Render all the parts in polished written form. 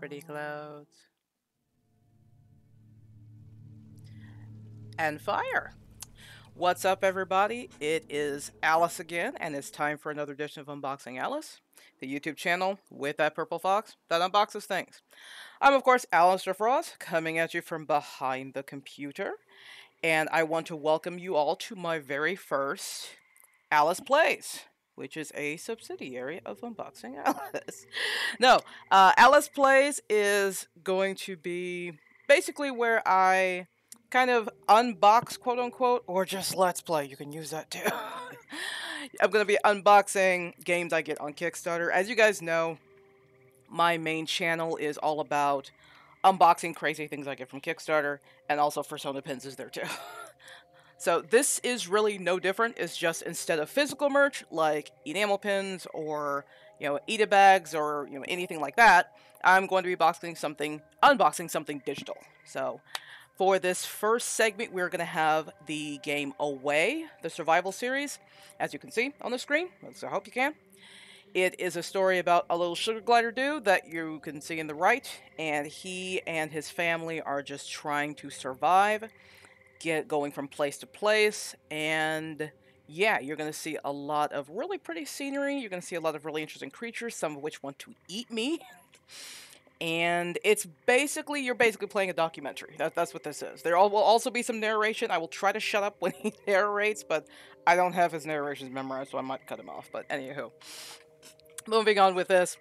pretty clouds. And fire! What's up, everybody? It is Alyss again, and it's time for another edition of Unboxing Alyss, the YouTube channel with that purple fox that unboxes things. I'm, of course, Alistair Frost, coming at you from behind the computer, and I want to welcome you all to my very first Alyss Plays, which is a subsidiary of Unboxing Alyss. No, Alyss Plays is going to be basically where I kind of unbox, quote unquote, or just let's play. You can use that too. I'm going to be unboxing games I get on Kickstarter. As you guys know, my main channel is all about unboxing crazy things I get from Kickstarter, and also Persona Pins is there too. So this is really no different. It's just instead of physical merch like enamel pins or Eda bags or anything like that, I'm going to be unboxing something digital. So for this first segment, we're going to have the game Away, the survival series, as you can see on the screen. So I hope you can. It is a story about a little sugar glider dude that you can see in the right, and he and his family are just trying to survive, going from place to place, and yeah, you're going to see a lot of really pretty scenery. You're going to see a lot of really interesting creatures, some of which want to eat me. And you're basically playing a documentary. That's what this is. There will also be some narration. I will try to shut up when he narrates, but I don't have his narrations memorized, so I might cut him off. But anywho, moving on with this,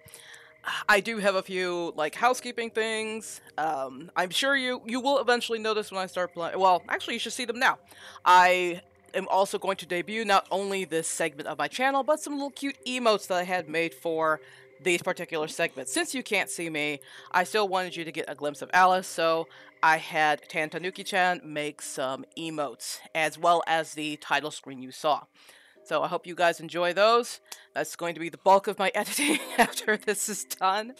I do have a few housekeeping things. I'm sure you will eventually notice when I start playing. Well, actually, you should see them now. I am also going to debut not only this segment of my channel, but some little cute emotes that I had made for these particular segments. Since you can't see me, I still wanted you to get a glimpse of Alyss, so I had Tanuki-chan make some emotes, as well as the title screen you saw. So I hope you guys enjoy those. That's going to be the bulk of my editing after this is done.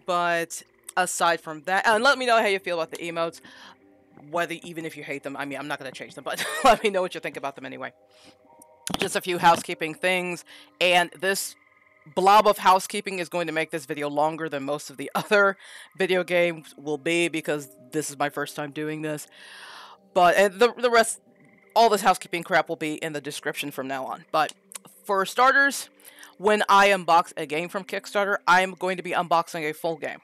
But aside from that, and let me know how you feel about the emotes, even if you hate them. I mean, I'm not going to change them, but let me know what you think about them anyway. Just a few housekeeping things, and this blob of housekeeping is going to make this video longer than most of the other video games will be, because this is my first time doing this. But the rest, all this housekeeping crap will be in the description from now on. But for starters, when I unbox a game from Kickstarter, I'm going to be unboxing a full game.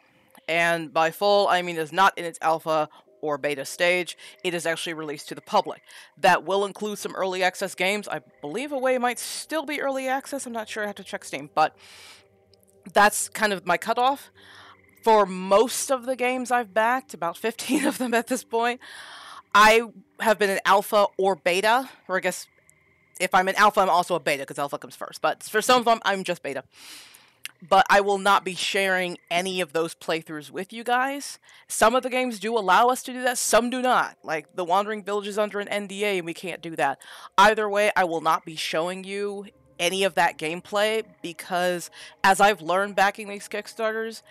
And by full, I mean it's not in its alpha or beta stage. It is actually released to the public. That will include some early access games. I believe Away might still be early access. I'm not sure. I have to check Steam. But that's kind of my cutoff. For most of the games I've backed, about 15 of them at this point, I have been an alpha or beta. Or I guess if I'm an alpha, I'm also a beta, because alpha comes first. But for some of them, I'm just beta. But I will not be sharing any of those playthroughs with you guys. Some of the games do allow us to do that, some do not. Like, The Wandering Village is under an NDA, and we can't do that. Either way, I will not be showing you any of that gameplay, because, as I've learned backing these Kickstarters,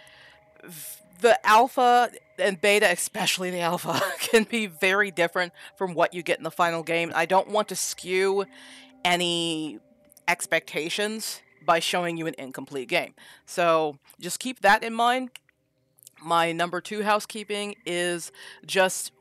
the alpha and beta, especially the alpha, can be very different from what you get in the final game. I don't want to skew any expectations by showing you an incomplete game. So just keep that in mind. My number 2 housekeeping is just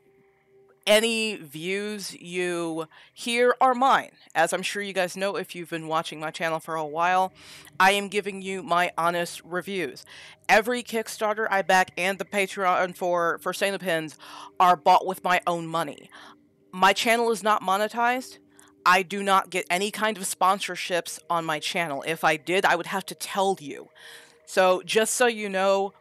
any views you hear are mine. As I'm sure you guys know if you've been watching my channel for a while, I am giving you my honest reviews. Every Kickstarter I back and the Patreon for Persona Pins are bought with my own money. My channel is not monetized. I do not get any kind of sponsorships on my channel. If I did, I would have to tell you. So just so you know,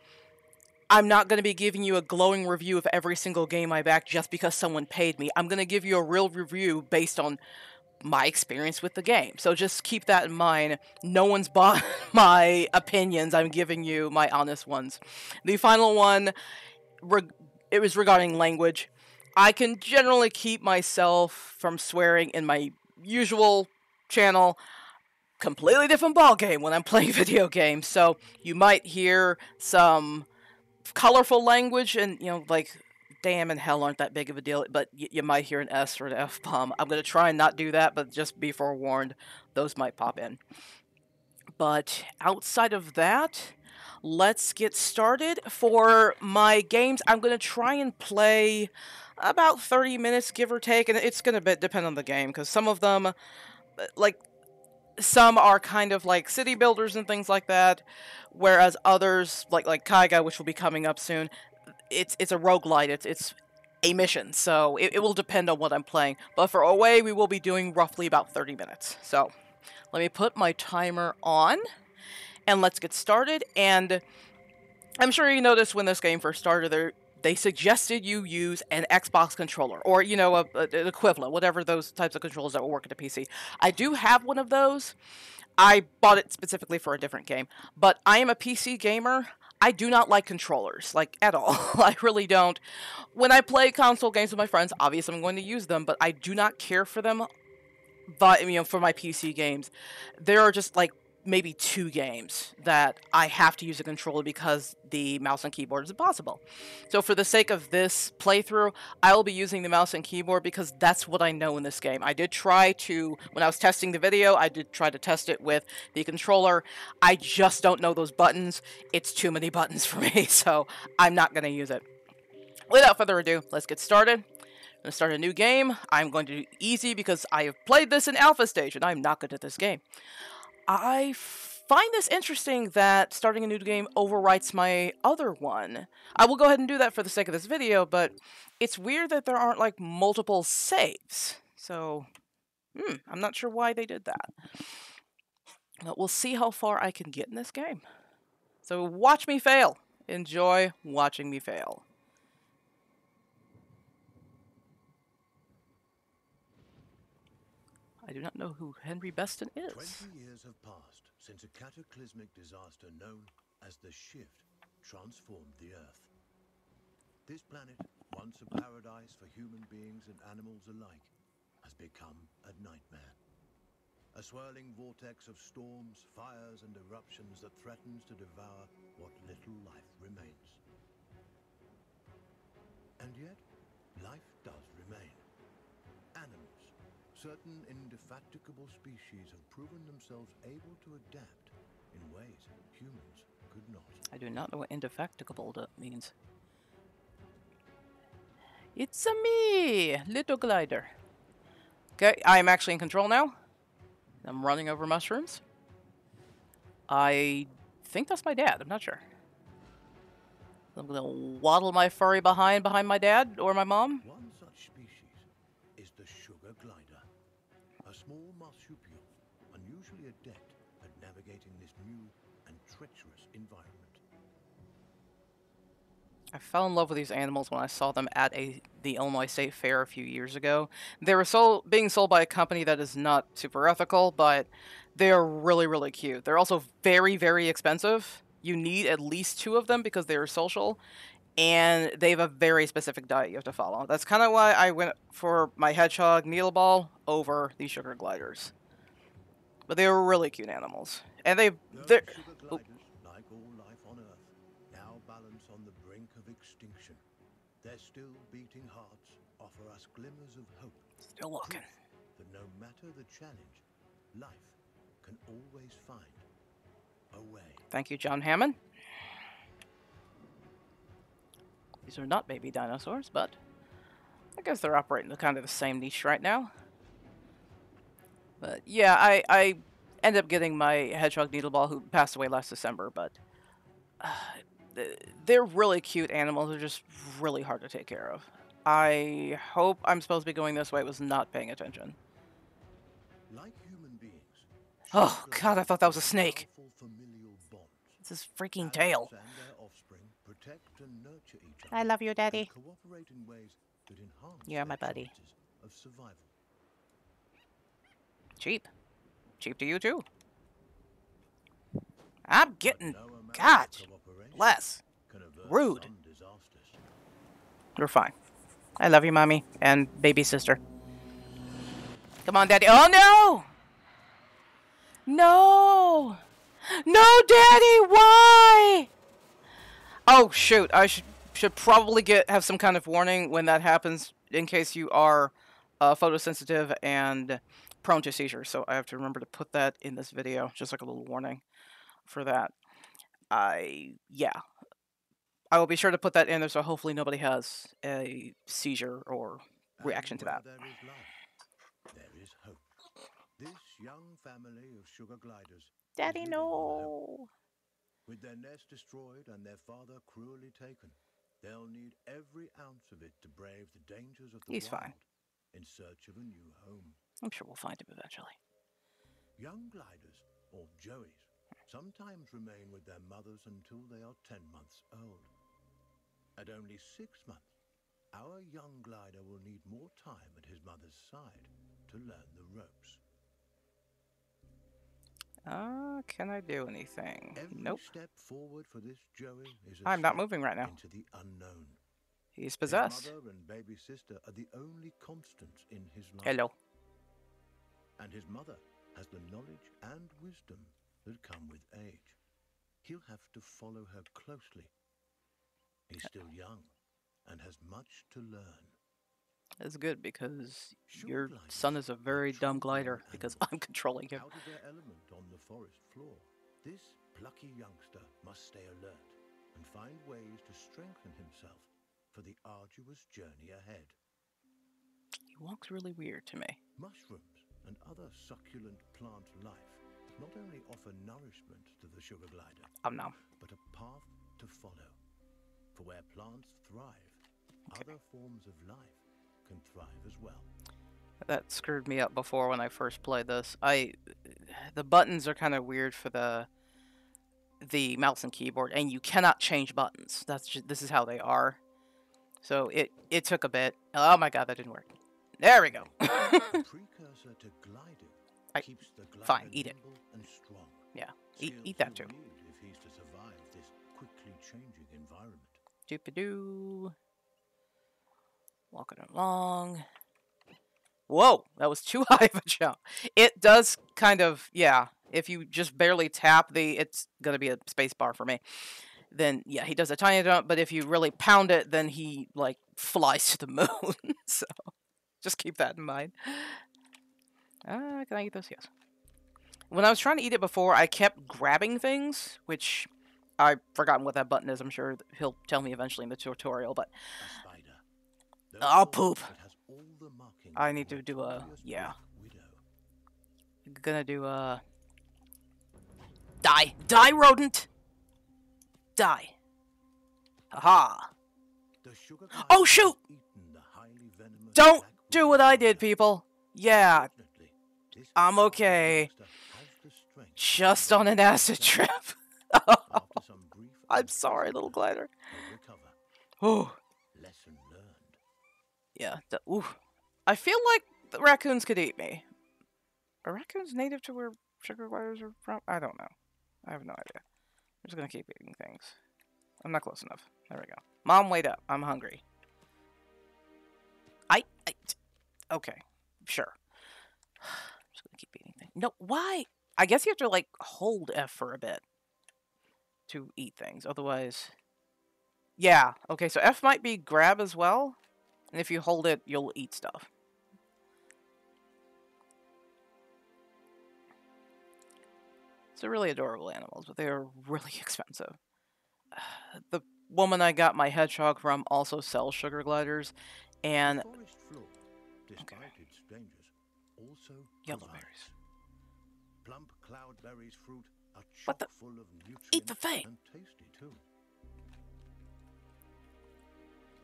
I'm not going to be giving you a glowing review of every single game I back just because someone paid me. I'm going to give you a real review based on my experience with the game. So just keep that in mind. No one's bought my opinions. I'm giving you my honest ones. The final one, it was regarding language. I can generally keep myself from swearing in my usual channel. Completely different ballgame when I'm playing video games. So you might hear some colorful language, and like damn and hell aren't that big of a deal, but you might hear an S or an F-bomb. I'm going to try and not do that, but just be forewarned, those might pop in. But outside of that, let's get started. For my games, I'm going to try and play about 30 minutes, give or take, and it's going to depend on the game, because some of them, like, some are kind of like city builders and things like that, whereas others, like Kaiga, which will be coming up soon, it's a roguelite, it's a mission, so it will depend on what I'm playing. But for Away, we will be doing roughly about 30 minutes. So, let me put my timer on, and let's get started. And I'm sure you noticed when this game first started, they suggested you use an Xbox controller, or, you know, an equivalent, whatever those types of controllers that will work at a PC. I do have one of those. I bought it specifically for a different game, but I am a PC gamer. I do not like controllers, like, at all. I really don't. When I play console games with my friends, obviously I'm going to use them, but I do not care for them. But, you know, for my PC games, there are just, like, maybe 2 games that I have to use a controller because the mouse and keyboard is impossible. So for the sake of this playthrough, I will be using the mouse and keyboard because that's what I know in this game. I did try to, when I was testing the video, I did try to test it with the controller. I just don't know those buttons. It's too many buttons for me, so I'm not going to use it. Without further ado, let's get started. I'm going to start a new game. I'm going to do easy because I have played this in alpha stage and I'm not good at this game. I find this interesting that starting a new game overwrites my other one. I will go ahead and do that for the sake of this video, but it's weird that there aren't, like, multiple saves. So, I'm not sure why they did that. But we'll see how far I can get in this game. So watch me fail. Enjoy watching me fail. I do not know who Henry Beston is. 20 years have passed since a cataclysmic disaster known as the Shift transformed the Earth. This planet, once a paradise for human beings and animals alike, has become a nightmare. A swirling vortex of storms, fires, and eruptions that threatens to devour what little life remains. And yet, life does remain. Animals. Certain indefatigable species have proven themselves able to adapt in ways humans could not. I do not know what indefatigable means. It's a me, little glider. Okay, I am actually in control now. I'm running over mushrooms. I think that's my dad. I'm not sure. I'm gonna waddle my furry behind my dad or my mom. One such species is the sugar glider, a small marsupial unusually adept at navigating this new and treacherous environment. I fell in love with these animals when I saw them at the Illinois State Fair a few years ago. They were being sold by a company that is not super ethical, but they're really, really cute. They're also very, very expensive. You need at least 2 of them because they are social, and they have a very specific diet you have to follow. That's kind of why I went for my hedgehog needleball over the sugar gliders. But they were really cute animals. And they're... Sugar gliders, like all life on Earth, now balance on the brink of extinction. Their still beating hearts offer us glimmers of hope. Still looking. That no matter the challenge, life can always find a way. Thank you, John Hammond. These are not baby dinosaurs, but I guess they're operating kind of the same niche right now. But yeah, I ended up getting my hedgehog needleball, who passed away last December, but they're really cute animals. They're just really hard to take care of. I hope I'm supposed to be going this way. I was not paying attention. Like human beings. Oh, God, I thought that was a snake. It's his freaking tail. I love you, Daddy. You're my buddy. Cheap. Cheap to you, too. I'm getting... God, less. Rude. We're fine. I love you, Mommy, and baby sister. Come on, Daddy. Oh, no! No! No, Daddy, why? Oh, shoot. I should probably have some kind of warning when that happens, in case you are photosensitive and prone to seizures. So I have to remember to put that in this video, just like a little warning for that. Yeah. I will be sure to put that in there so hopefully nobody has a seizure or reaction to that. There is life, there is hope. This young family of sugar gliders Daddy, is living on hope. no. With their nest destroyed and their father cruelly taken, they'll need every ounce of it to brave the dangers of the He's wild fine. in search of a new home. I'm sure we'll find him eventually. Young gliders, or joeys, sometimes remain with their mothers until they are 10 months old. At only 6 months, our young glider will need more time at his mother's side to learn the ropes. Can I do anything? Every Nope. step forward for this joey is a I'm not step moving right now. into the unknown. He's possessed. His mother and baby sister are the only constants in his life. Hello. And his mother has the knowledge and wisdom that come with age. He'll have to follow her closely. He's still young and has much to learn. That's good because your son is a very dumb glider because I'm controlling him. Out of their element on the forest floor, this plucky youngster must stay alert and find ways to strengthen himself for the arduous journey ahead. He walks really weird to me. Mushrooms and other succulent plant life not only offer nourishment to the sugar glider, No. but a path to follow. For where plants thrive, other forms of life can thrive as well. That screwed me up before when I first played this. The buttons are kind of weird for the mouse and keyboard, and you cannot change buttons. This is how they are. So it took a bit. Oh my god, that didn't work. There we go. Precursor to gliding keeps the glider fine, eat it. and strong. Yeah, eat that too. If he's to survive this quickly changing environment. Doop-a-doo. Walking along. Whoa, that was too high of a jump. It does kind of, yeah. If you just barely tap it's gonna be a space bar for me. Then yeah, he does a tiny jump, but if you really pound it, then he like flies to the moon. So just keep that in mind. Can I eat this? Yes. When I was trying to eat it before, I kept grabbing things, which I've forgotten what that button is. I'm sure he'll tell me eventually in the tutorial, but I'll poop. I need to do a, yeah. I'm gonna do a... Die! Die, rodent! Die. Haha. Oh, shoot! Don't do what I did, people. Yeah. I'm okay. Just on an acid trip. I'm sorry, little glider. Oh. Yeah. Ooh. I feel like the raccoons could eat me. Are raccoons native to where sugar gliders are from? I don't know. I have no idea. I'm just gonna keep eating things. I'm not close enough. There we go. Mom, wait up. I'm hungry. Okay. Sure. I'm just gonna keep eating things. No, why? I guess you have to, like, hold F for a bit to eat things. Otherwise... Yeah. Okay, so F might be grab as well. And if you hold it, you'll eat stuff. They're really adorable animals, but they are really expensive. The woman I got my hedgehog from also sells sugar gliders, and... Okay. Its dangers, also yellowberries. Plump cloudberries fruit are what the? Full of nutrients eat the thing! And tasty too.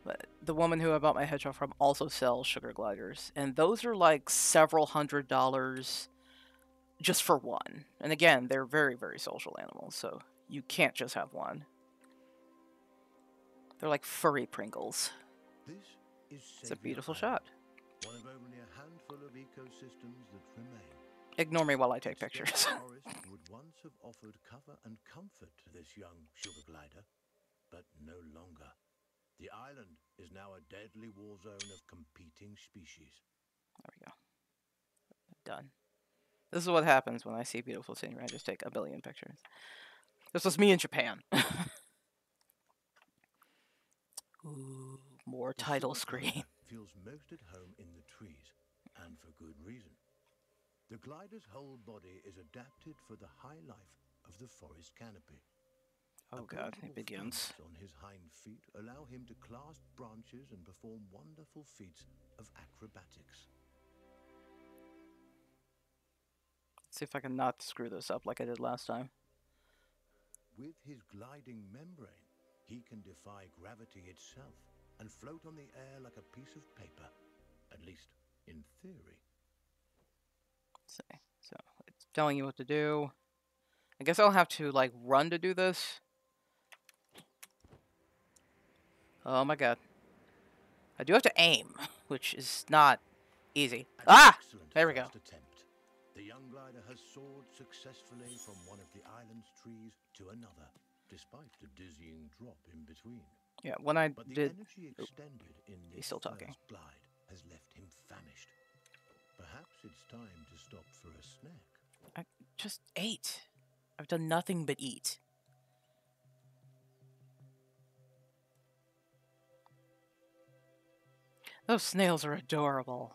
But the woman who I bought my hedgehog from also sells sugar gliders, and those are like several $100s just for one. And again, they're very, very social animals, so you can't just have one. They're like furry Pringles. It's a beautiful shot. One of only a handful of ecosystems that remain. Ignore me while I take pictures. The forest would once have offered cover and comfort to this young sugar glider, but no longer. The island is now a deadly war zone of competing species. There we go. Done. This is what happens when I see beautiful scenery. I just take a billion pictures. This was me in Japan. Ooh, more title screen. Feels most at home in the trees, and for good reason. The glider's whole body is adapted for the high life of the forest canopy. Oh god, it Approachable begins. thumbs on his hind feet allow him to clasp branches and perform wonderful feats of acrobatics. Let's see if I can not screw this up like I did last time. With his gliding membrane, he can defy gravity itself and float on the air like a piece of paper, at least in theory. Let's see. So it's telling you what to do. I guess I'll have to like run to do this. Oh my god. I do have to aim, which is not easy. Ah! There we go. Attempt. The young glider has soared successfully from one of the island's trees to another, despite the dizzying drop in between. Yeah, when I But the did... energy extended in this He's still talking. first glide has left him famished. Perhaps it's time to stop for a snack. I just ate. I've done nothing but eat. Those snails are adorable.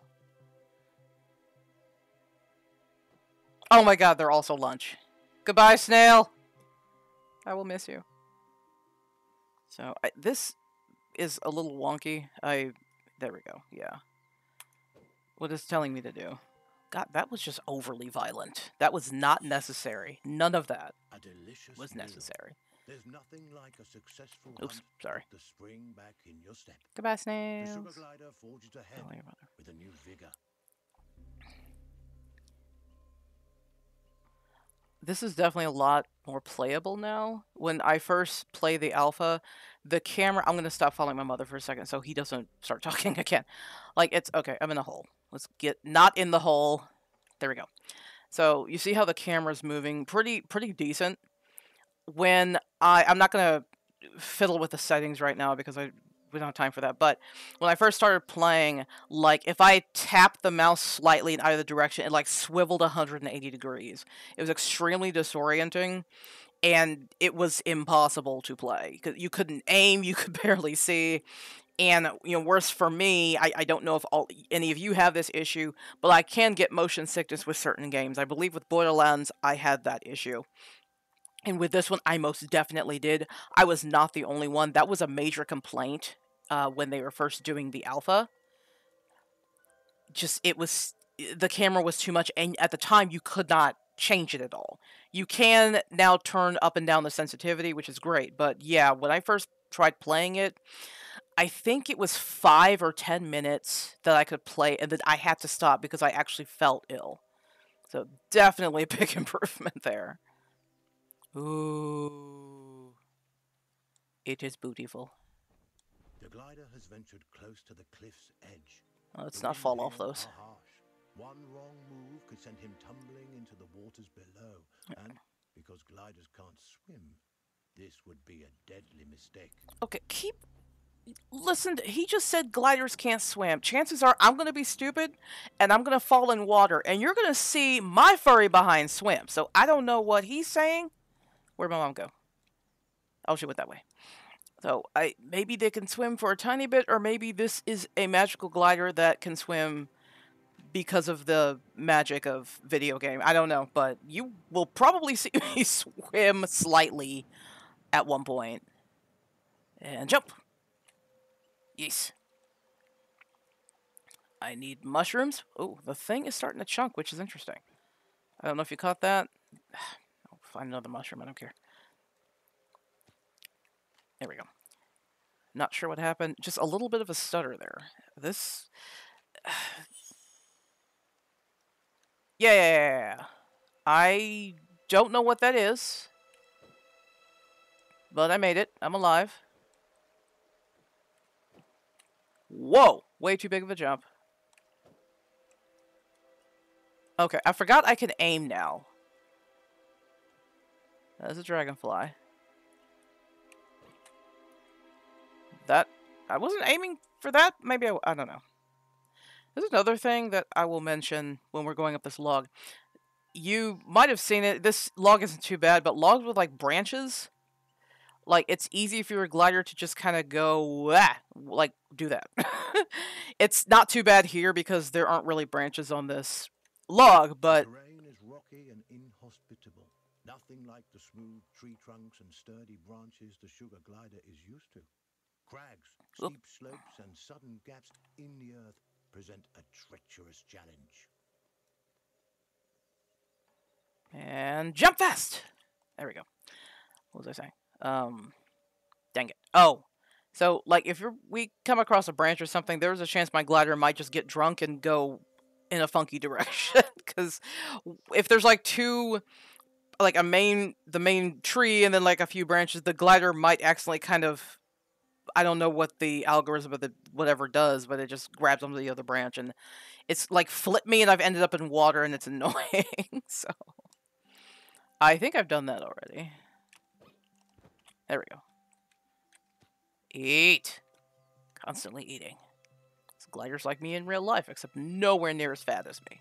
Oh my god, they're also lunch. Goodbye, snail! I will miss you. So, this is a little wonky. There we go, yeah. What it's telling me to do. God, that was just overly violent. That was not necessary. None of that was necessary. There's nothing like a successful Oops, sorry. the spring back in your step. Goodbye, The snails. sugar glider forges ahead with a new vigor. This is definitely a lot more playable now. When I first play the alpha, the camera... I'm going to stop following my mother for a second so he doesn't start talking again. Like, it's... Okay, I'm in a hole. Let's get... Not in the hole. There we go. So, you see how the camera's moving pretty decent. When I'm not going to fiddle with the settings right now because we don't have time for that. But when I first started playing, like, if I tapped the mouse slightly in either direction, it, like, swiveled 180 degrees. It was extremely disorienting, and it was impossible to play. Because you couldn't aim, you could barely see. And, you know, worse for me, I don't know if any of you have this issue, but I can get motion sickness with certain games. I believe with Borderlands, I had that issue. And with this one, I most definitely did. I was not the only one. That was a major complaint when they were first doing the alpha. Just, the camera was too much, and at the time, you could not change it at all. You can now turn up and down the sensitivity, which is great, but yeah, when I first tried playing it, I think it was 5 or 10 minutes that I could play, and then I had to stop because I actually felt ill. So, definitely a big improvement there. Ooh. It is beautiful. The glider has ventured close to the cliff's edge. Let's not fall off those. One wrong move could send him tumbling into the waters below. And because gliders can't swim, this would be a deadly mistake. Okay, listen, he just said gliders can't swim. Chances are I'm going to be stupid and I'm going to fall in water and you're going to see my furry behind swim. So I don't know what he's saying. Where'd my mom go? Oh, she went that way. So maybe they can swim for a tiny bit, or maybe this is a magical glider that can swim because of the magic of video game. I don't know, but you will probably see me swim slightly at one point. And jump. Yes. I need mushrooms. Oh, the thing is starting to chunk, which is interesting. I don't know if you caught that. I'll find another mushroom. I don't care. There we go. Not sure what happened. Just a little bit of a stutter there. This... Yeah. I don't know what that is. But I made it. I'm alive. Whoa! Way too big of a jump. Okay, I forgot I can aim now. That's a dragonfly. I wasn't aiming for that. Maybe I don't know. There's another thing that I will mention when we're going up this log. You might have seen it. This log isn't too bad, but logs with, like, branches, like, it's easy for your glider to just kind of go, like, do that. It's not too bad here because there aren't really branches on this log, but... The terrain is rocky and inhospitable. Nothing like the smooth tree trunks and sturdy branches the sugar glider is used to. Crags, steep slopes, and sudden gaps in the earth present a treacherous challenge. And jump fast! There we go. What was I saying? Dang it. Oh. So, like, if we come across a branch or something, there's a chance my glider might just get drunk and go in a funky direction. Because if there's, like, two... like, the main tree and then, like, a few branches, the glider might accidentally kind of... I don't know what the algorithm of the whatever does, but it just grabs onto the other branch, and it's, like, flipped me, and I've ended up in water, and it's annoying, so... I think I've done that already. There we go. Eat. Constantly eating. This glider's like me in real life, except nowhere near as fat as me.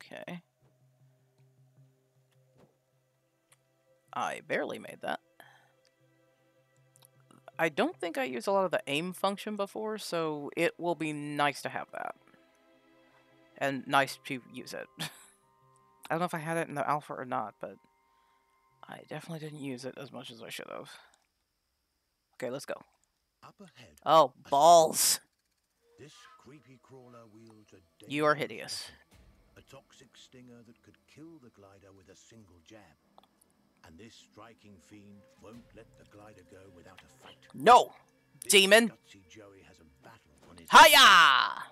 Okay. I barely made that. I don't think I used a lot of the aim function before, so it will be nice to have that. And nice to use it. I don't know if I had it in the alpha or not, but I definitely didn't use it as much as I should have. Okay, let's go. Up ahead, oh, balls! This creepy crawler wields a You are hideous. A toxic stinger that could kill the glider with a single jab. And this striking fiend won't let the glider go without a fight. No! Demon! Joey has a battle on his Hiya!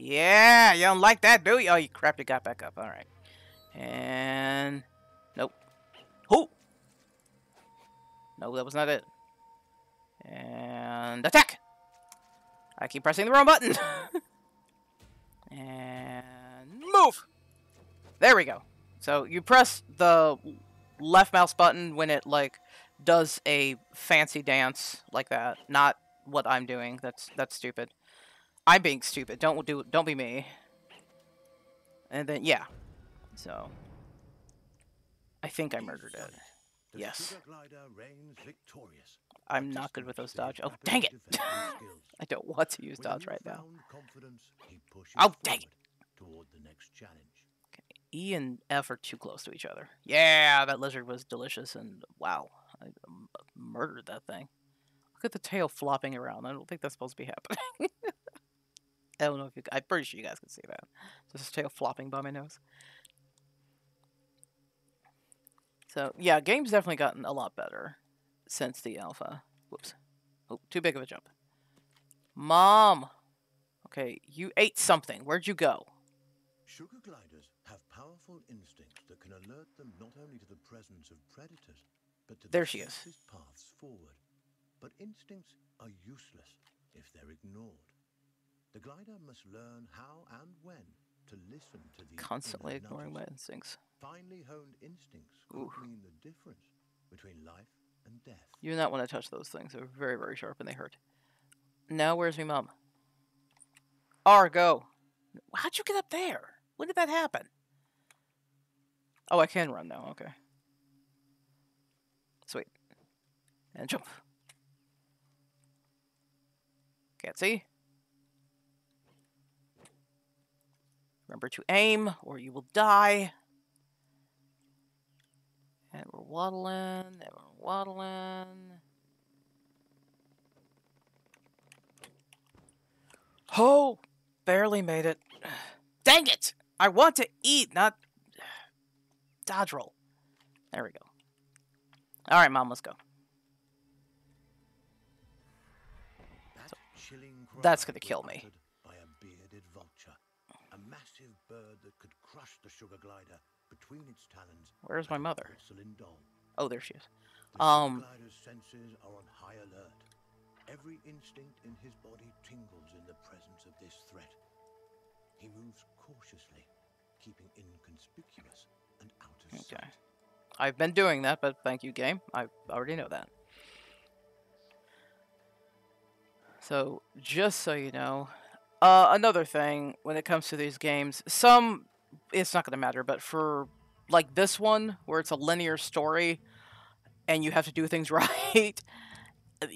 Yeah, you don't like that, do you? Oh, you crap, you got back up. Alright. And... nope. Who? No, that was not it. And... attack! I keep pressing the wrong button. And... move! There we go. So, you press the left mouse button when it, like, does a fancy dance like that. Not what I'm doing. That's stupid. I'm being stupid. Don't be me. And then, yeah. So... I think I murdered it. Yes. I'm not good with those dodge. Oh, dang it! I don't want to use dodge right now. Oh, dang it! Okay, E and F are too close to each other. Yeah, that lizard was delicious, and wow, I murdered that thing. Look at the tail flopping around. I don't think that's supposed to be happening. I don't know if you... I'm pretty sure you guys can see that. Just his tail flopping by my nose. So, yeah, game's definitely gotten a lot better since the alpha. Whoops. Oh, too big of a jump. Mom! Okay, you ate something. Where'd you go? Sugar gliders have powerful instincts that can alert them not only to the presence of predators, but to there the she is. safest paths forward. But instincts are useless if they're ignored. The glider must learn how and when to listen to the Constantly inner ignoring my nudges. instincts. Finely honed instincts could mean the difference between life and death. You do not want to touch those things. They're very, very sharp and they hurt. Now, where's me mom? Go. How'd you get up there? When did that happen? Oh, I can run now. Okay. Sweet. And jump. Can't see. Remember to aim, or you will die. And we're waddling, and we're waddling. Oh! Barely made it. Dang it! I want to eat, not... dodge roll. There we go. Alright, Mom, let's go. That's gonna kill me. By a bearded vulture, a massive bird that could crush the sugar glider between its talons. Where's my mother? Doll. Oh, there she is. The sugar glider's senses are on high alert. Every instinct in his body tingles in the presence of this threat. He moves cautiously, keeping inconspicuous and out of sight. I've been doing that, but thank you, game. I already know that. So, just so you know, another thing when it comes to these games, some, it's not going to matter, but for, like, this one, where it's a linear story, and you have to do things right,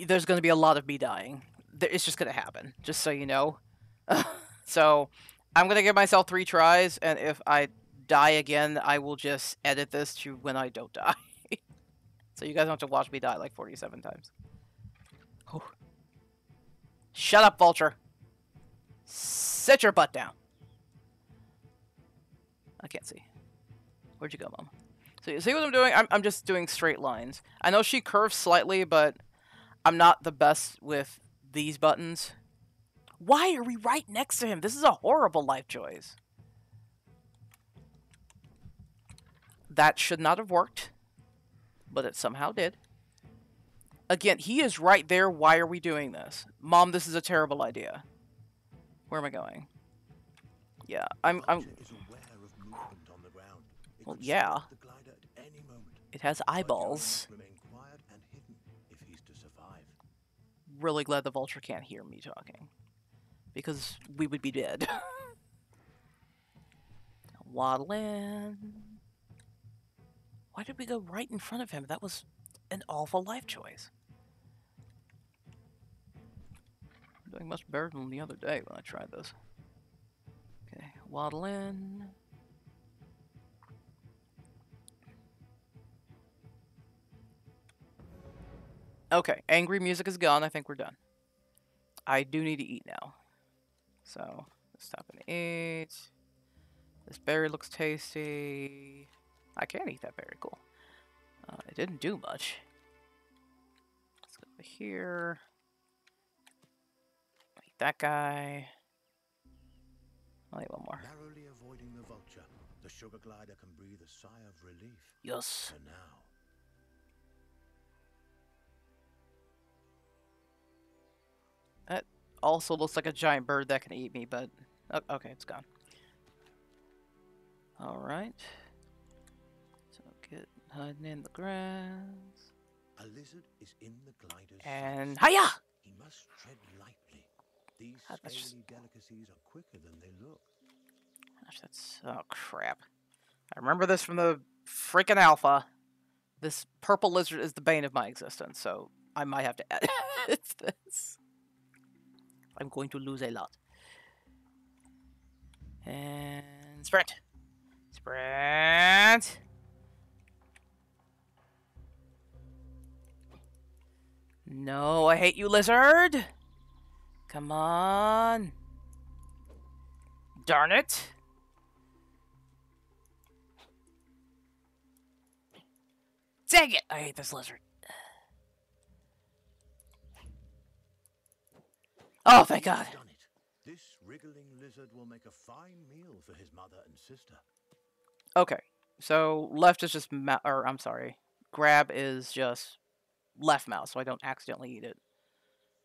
there's going to be a lot of me dying. It's just going to happen, just so you know. So, I'm gonna give myself 3 tries, and if I die again, I will just edit this to when I don't die. So you guys don't have to watch me die like 47 times. Whew. Shut up, Vulture. Sit your butt down. I can't see. Where'd you go, Mom? So you see what I'm doing? I'm just doing straight lines. I know she curves slightly, but I'm not the best with these buttons. Why are we right next to him? This is a horrible life choice. That should not have worked, but it somehow did. Again, he is right there. Why are we doing this? Mom, this is a terrible idea. Where am I going? Yeah, I'm Is aware of movement on the ground. Well, yeah. The glider at any moment. It has eyeballs. Remain quiet and hidden if he's to survive. Really glad the Vulture can't hear me talking, because we would be dead. Waddle in. Why did we go right in front of him? That was an awful life choice. I'm doing much better than the other day when I tried this. Okay, waddle in. Okay, angry music is gone. I think we're done. I do need to eat now. So, let's stop and eat. This berry looks tasty. I can eat that berry, cool. It didn't do much. Let's go over here. Eat that guy. I'll eat one more. Narrowly avoiding the vulture, the sugar glider can breathe a sigh of relief. Yes. For now. That also looks like a giant bird that can eat me, but... okay, it's gone. Alright. So get hiding in the grass. A lizard is in the glider's And... sights. hiya! He must tread lightly. These That's just... scaly delicacies are quicker than they look. Gosh, that's... oh, crap. I remember this from the freaking alpha. This purple lizard is the bane of my existence, so I might have to edit this. I'm going to lose a lot. And sprint. Sprint. No, I hate you, lizard. Come on. Darn it. Dang it! I hate this lizard. Oh, thank God. Done it. This wriggling lizard will make a fine meal for his mother and sister. Okay, so left is just or I'm sorry, grab is just left mouse, so I don't accidentally eat it.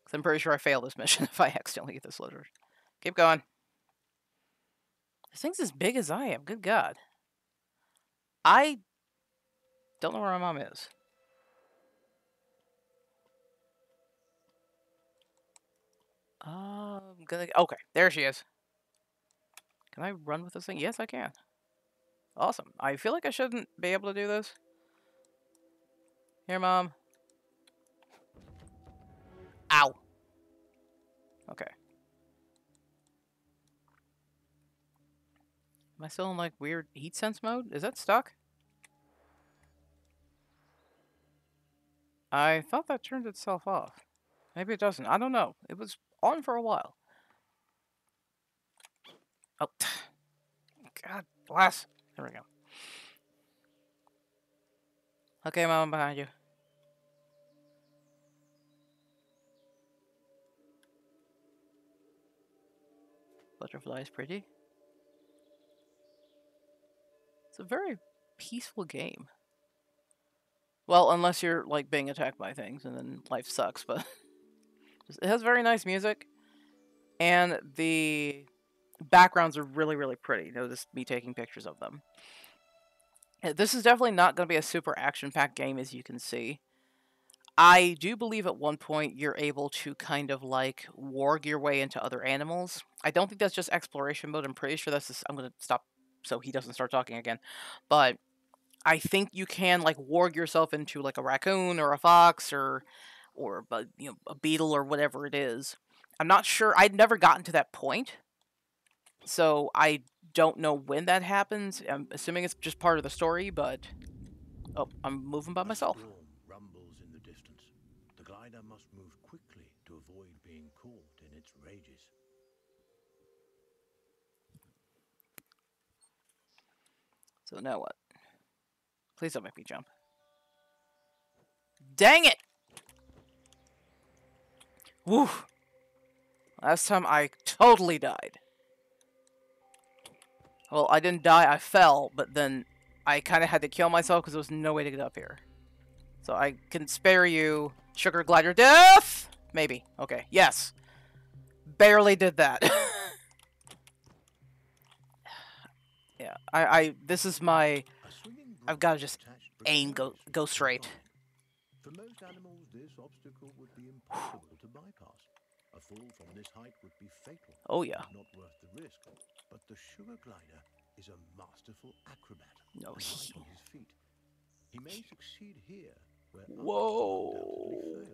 Cause I'm pretty sure I fail this mission if I accidentally eat this lizard. Keep going. This thing's as big as I am. Good God. I don't know where my mom is. Okay, there she is. Can I run with this thing? Yes, I can. Awesome. I feel like I shouldn't be able to do this. Here, Mom. Ow. Okay. Am I still in, like, weird heat sense mode? Is that stuck? I thought that turned itself off. Maybe it doesn't. I don't know. It was on for a while. Oh. God bless. There we go. Okay, Mom, I'm behind you. Butterfly is pretty. It's a very peaceful game. Well, unless you're, like, being attacked by things, and then life sucks, but... it has very nice music, and the backgrounds are really, really pretty. Notice me taking pictures of them. This is definitely not going to be a super action-packed game, as you can see. I do believe at one point you're able to kind of, like, warg your way into other animals. I don't think that's just exploration mode. I'm pretty sure that's just... I'm going to stop so he doesn't start talking again. But I think you can, like, warg yourself into, like, a raccoon or a fox or you know, a beetle or whatever it is. I'm not sure. I'd never gotten to that point. So I don't know when that happens. I'm assuming it's just part of the story, but... Oh, I'm moving by myself. A storm rumbles in the distance. The glider must move quickly to avoid being caught in its rages. So now what? Please don't make me jump. Dang it! Woo! Last time I totally died. Well, I didn't die, I fell, but then I kind of had to kill myself because there was no way to get up here. So I can spare you sugar glider death! Maybe. Okay. Yes. Barely did that. Yeah. This is my... I've got to just aim, go straight. For most animals, this obstacle would be impossible to bypass. A fall from this height would be fatal. Oh, yeah. Not worth the risk. But the sugar glider is a masterful acrobat. No, Light on his feet. He may succeed here, where whoa!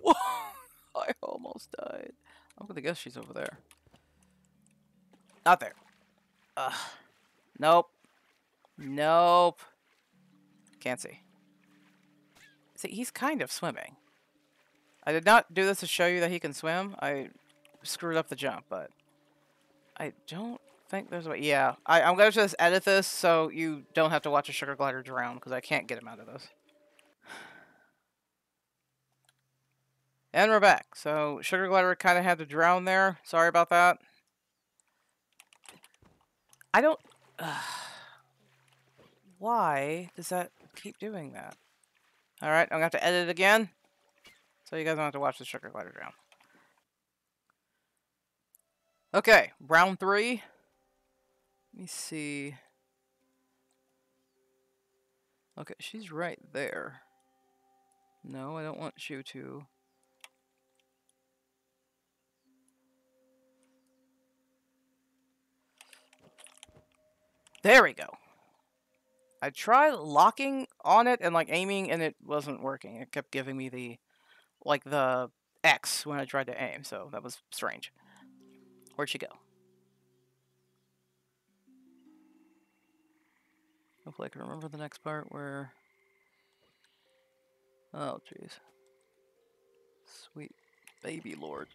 I almost died. I'm gonna guess she's over there. Not there. Nope. Nope. Can't see. See, he's kind of swimming. I did not do this to show you that he can swim. I screwed up the jump, but I don't think there's a way. Yeah, I'm going to just edit this so you don't have to watch a sugar glider drown, because I can't get him out of this. And we're back. So, sugar glider kind of had to drown there. Sorry about that. I don't... why does that keep doing that? Alright, I'm going to have to edit it again. So you guys don't have to watch the sugar glider drown. Okay, round 3. Let me see. Okay, she's right there. No, I don't want you to. There we go. I tried locking on it and like aiming and it wasn't working. It kept giving me the X when I tried to aim, so that was strange. Where'd she go? Hopefully I can remember the next part where... Oh, jeez. Sweet baby lord.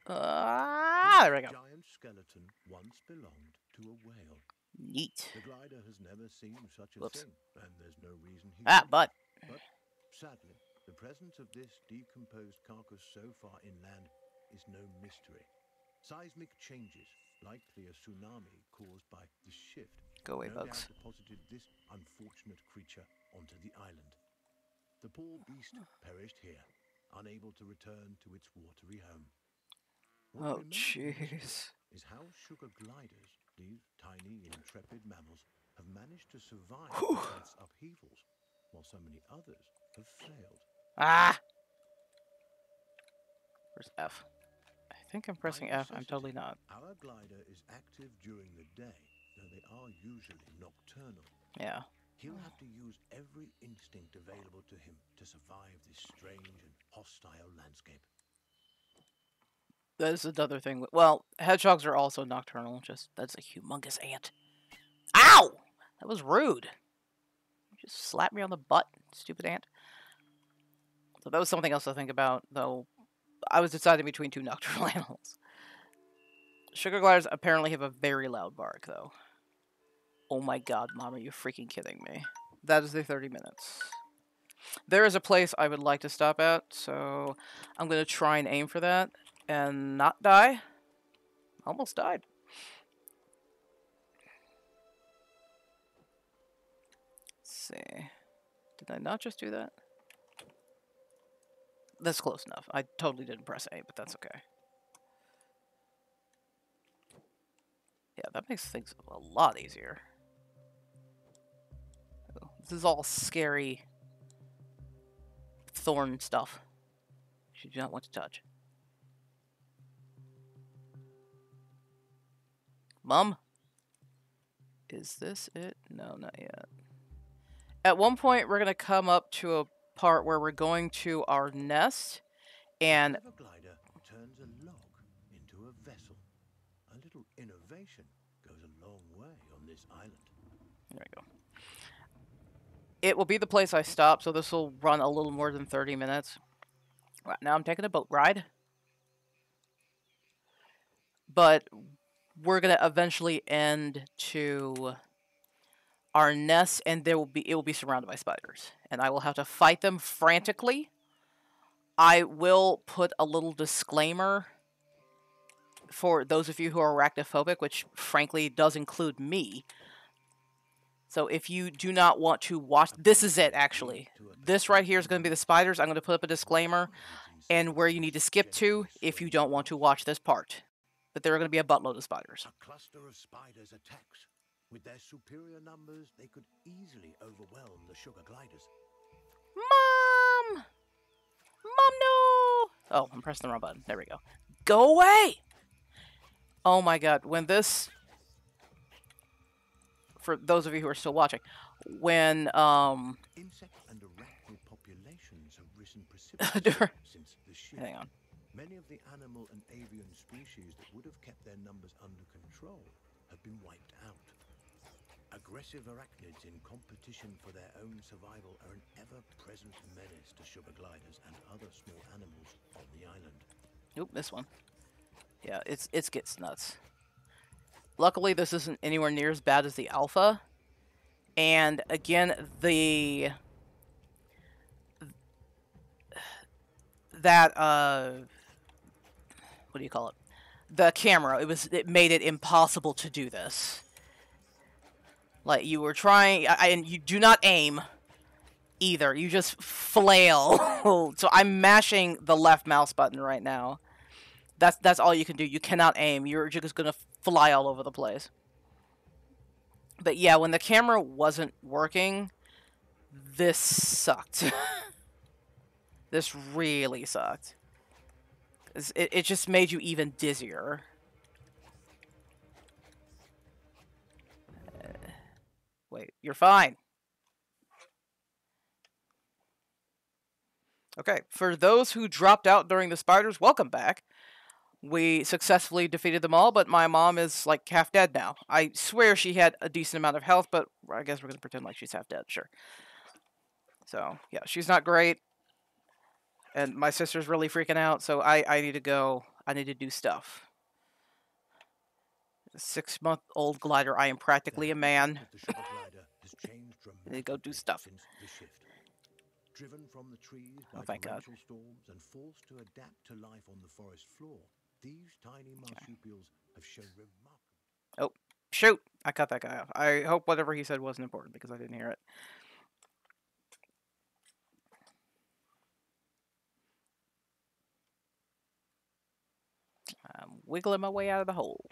There we go. Giant skeleton once belonged to a whale. Neat. The glider has never seen such a thing, and there's no reason he but sadly, the presence of this decomposed carcass so far inland is no mystery. Seismic changes, likely a tsunami caused by the shift, go away, no bugs. doubt deposited this unfortunate creature onto the island. The poor beast perished here, unable to return to its watery home. Oh, jeez. Is how sugar gliders, these tiny, intrepid mammals, have managed to survive Earth's upheavals, while so many others have failed. Ah! Where's F? I think I'm pressing F. I'm totally not. Our glider is active during the day, though they are usually nocturnal. Yeah. He'll have to use every instinct available to him to survive this strange and hostile landscape. That is another thing. Well, hedgehogs are also nocturnal. That's a humongous ant. Ow! That was rude. You just slapped me on the butt, stupid ant. So that was something else to think about, though. I was deciding between 2 nocturnal animals. Sugar gliders apparently have a very loud bark, though. Oh my god, Mom, are you freaking kidding me? That is the 30 minutes. There is a place I would like to stop at, so I'm going to try and aim for that. And not die. Almost died. Let's see. Did I not just do that? That's close enough. I totally didn't press A, but that's okay. Yeah, that makes things a lot easier. Oh, this is all scary thorn stuff. You do not want to touch. Mom? Is this it? No, not yet. At one point, we're going to come up to a part where we're going to our nest, and... The glider turns a log into a vessel. A little innovation goes a long way on this island. There we go. It will be the place I stop, so this will run a little more than 30 minutes. Right now I'm taking a boat ride. But we're going to eventually end to our nest, and it will be surrounded by spiders. And I will have to fight them frantically. I will put a little disclaimer for those of you who are arachnophobic, which frankly does include me. So if you do not want to watch, this is it actually. This right here is going to be the spiders. I'm going to put up a disclaimer and where you need to skip to if you don't want to watch this part. But there are going to be a buttload of spiders. A cluster of spiders attacks. With their superior numbers, they could easily overwhelm the sugar gliders. Mom! Mom, no! Oh, I'm pressing the wrong button. There we go. Go away! Oh my god, when this... For those of you who are still watching, when, Insect and arachnid populations have risen precipitously since the shift. Hang on. Many of the animal and avian species that would have kept their numbers under control have been wiped out. Aggressive arachnids in competition for their own survival are an ever-present menace to sugar gliders and other small animals on the island. Oop, this one. Yeah, it gets nuts. Luckily, this isn't anywhere near as bad as the alpha. And again, what do you call it? The camera, it made it impossible to do this. Like, you were trying, and you do not aim either. You just flail. So I'm mashing the left mouse button right now. That's all you can do. You cannot aim. You're just gonna fly all over the place. But yeah, when the camera wasn't working, this sucked. This really sucked. It just made you even dizzier. Wait, you're fine. Okay, for those who dropped out during the spiders, welcome back. We successfully defeated them all, but my mom is, like, half dead now. I swear she had a decent amount of health, but I guess we're going to pretend like she's half dead, sure. So, yeah, she's not great. And my sister's really freaking out, so I need to go. I need to do stuff. A 6-month-old glider, I am practically a man. The sugar glider has changed I need to go do stuff. since the shift. Driven from the trees Oh, by thank God. torrential storms and forced to adapt to life on the forest floor, these tiny marsupials have shown remarkable... Oh, shoot! I cut that guy off. I hope whatever he said wasn't important because I didn't hear it. I'm wiggling my way out of the hole.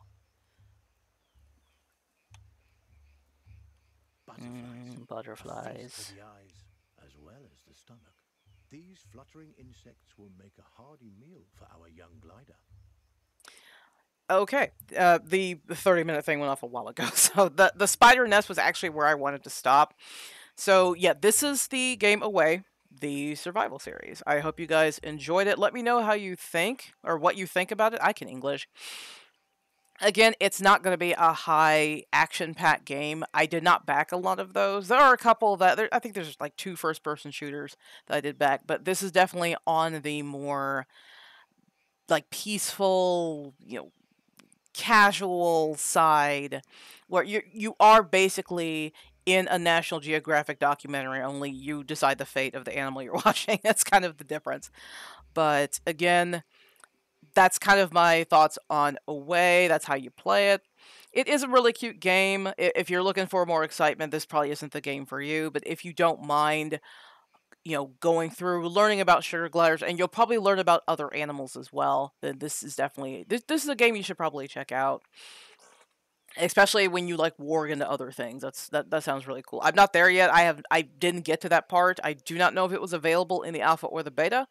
Butterflies. For the eyes as well as the stomach. These fluttering insects will make a hearty meal for our young glider. Okay, the 30-minute thing went off a while ago, so the spider nest was actually where I wanted to stop. So yeah, this is the game Away, the survival series. I hope you guys enjoyed it. Let me know how you think, or what you think about it. I can English. Again, it's not going to be a high action-packed game. I did not back a lot of those. There are a couple that, I think there's like 2 first-person shooters that I did back, but this is definitely on the more, like, peaceful, you know, casual side, where you are basically in a National Geographic documentary, only you decide the fate of the animal you're watching. That's kind of the difference. But again, that's kind of my thoughts on Away. That's how you play it. It is a really cute game. If you're looking for more excitement, this probably isn't the game for you. But if you don't mind, you know, going through, learning about sugar gliders, and you'll probably learn about other animals as well, then this is definitely... This is a game you should probably check out. Especially when you, like, warg into other things. That sounds really cool. I'm not there yet. I didn't get to that part. I do not know if it was available in the alpha or the beta.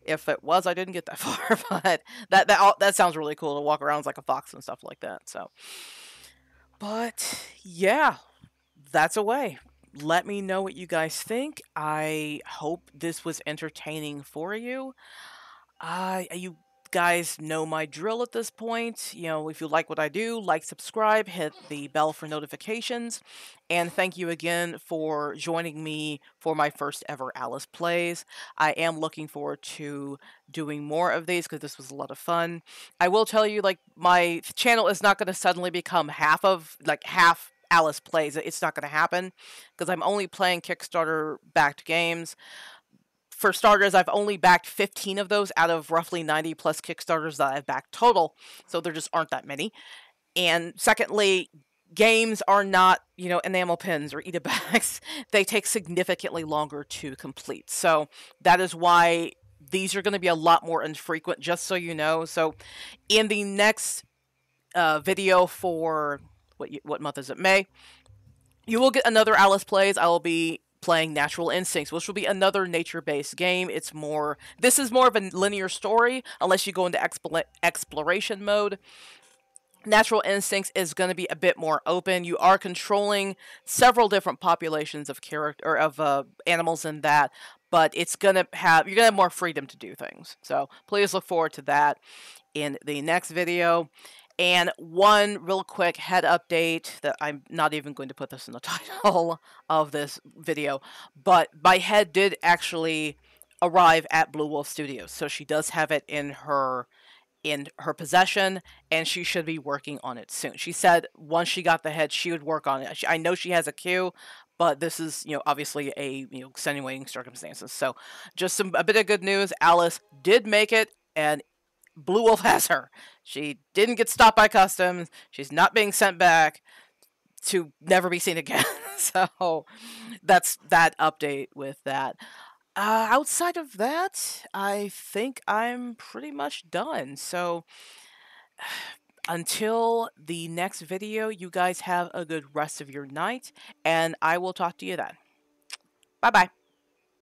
If it was, I didn't get that far, but that sounds really cool to walk around as like a fox and stuff like that. So, but yeah, that's Away. Let me know what you guys think. I hope this was entertaining for you. You guys know my drill at this point. You know, if you like what I do, like, subscribe, hit the bell for notifications. And thank you again for joining me for my first ever Alyss Plays. I am looking forward to doing more of these because this was a lot of fun. I will tell you, like, my channel is not going to suddenly become half Alyss Plays. It's not going to happen because I'm only playing Kickstarter backed games. For starters, I've only backed 15 of those out of roughly 90 plus Kickstarters that I've backed total, so there just aren't that many. And secondly, games are not, you know, enamel pins or Eat-A-Backs. They take significantly longer to complete. So that is why these are going to be a lot more infrequent, just so you know. So in the next video for, what month is it? May. You will get another Alyss Plays. I will be playing Natural Instincts, which will be another nature-based game. This is more of a linear story, unless you go into exploration mode. Natural Instincts is going to be a bit more open. You are controlling several different populations of animals in that, but you're gonna have more freedom to do things. So please look forward to that in the next video. And one real quick head update that I'm not even going to put this in the title of this video, but my head did actually arrive at Blue Wolf Studios, so she does have it in her possession, and she should be working on it soon. She said once she got the head, she would work on it. I know she has a queue, but this is, you know, obviously extenuating circumstances. So just a bit of good news. Alyss did make it, and Blue Wolf has her. She didn't get stopped by customs. She's not being sent back to never be seen again. So that's that update with that. Outside of that, I think I'm pretty much done. So until the next video, you guys have a good rest of your night, and I will talk to you then. Bye-bye.